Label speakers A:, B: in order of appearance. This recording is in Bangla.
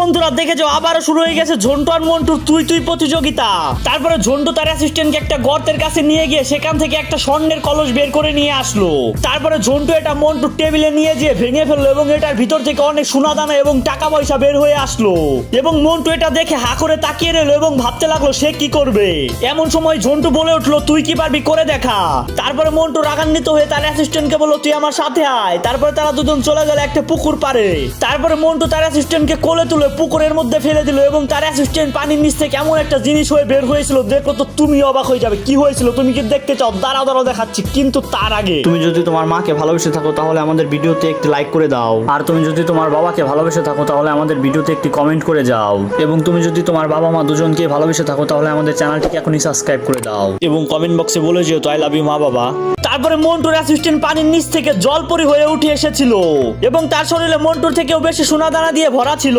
A: বন্ধুরা দেখে যাও, আবারও শুরু হয়ে গেছে ঝন্টু আর মন্টুর তুই তুই প্রতিযোগিতা। তারপরে ঝন্টু তার অ্যাসিস্ট্যান্টকে একটা গর্তের কাছে নিয়ে গিয়ে সেখান থেকে একটা স্বর্ণের কলস বের করে নিয়ে আসলো। তারপরে ঝন্টু এটা মন্টুর টেবিলে নিয়ে যেয়ে ভেঙে ফেললো এবং এটার ভিতর থেকে অনেক সোনাদানা এবং টাকা পয়সা বের হয়ে আসলো। এবং মন্টু এটা দেখে হা করে তাকিয়ে রইল এবং ভাবতে লাগলো সে কি করবে। এমন সময় ঝন্টু বলে উঠলো, তুই কি পারবি, করে দেখা। তারপরে মন্টু রাগান্বিত হয়ে তার অ্যাসিস্ট্যান্টকে বললো, তুই আমার সাথে আয়। তারপরে তারা দুজন চলে গেল একটা পুকুর পাড়ে। তারপরে মন্টু তার অ্যাসিস্ট্যান্টকে কোলে তুলে পুকুরের মধ্যে ফেলে দিল এবং তার অ্যাসিস্ট্যান্ট পানির নিচ থেকে এমন একটা জিনিস হয়ে বের হয়েছিল, দেখো তো তুমি অবাক হয়ে যাবে। কি হয়েছিল তুমি কি দেখতে চাও? দাঁড়াও দাঁড়াও দেখাচ্ছি। কিন্তু তার আগে তুমি যদি তোমার মাকে ভালোবেসে থাকো তাহলে আমাদের ভিডিওতে একটি লাইক করে দাও। আর তুমি যদি তোমার বাবাকে ভালোবেসে থাকো তাহলে আমাদের ভিডিওতে একটি কমেন্ট করে যাও। এবং তুমি যদি তোমার বাবা মা দুজনকে ভালোবেসে থাকো তাহলে আমাদের চ্যানেলটিকে এখনই সাবস্ক্রাইব করে দাও এবং কমেন্ট বক্সে বলে যেও আই লাভ ইউ মা বাবা। তারপরে মন্টুর অ্যাসিস্ট্যান্ট পানির নিচ থেকে জলপরি হয়ে উঠে এসেছিল এবং তার শরীরে মন্টুর থেকেও বেশি সোনাদানা দিয়ে ভরা ছিল।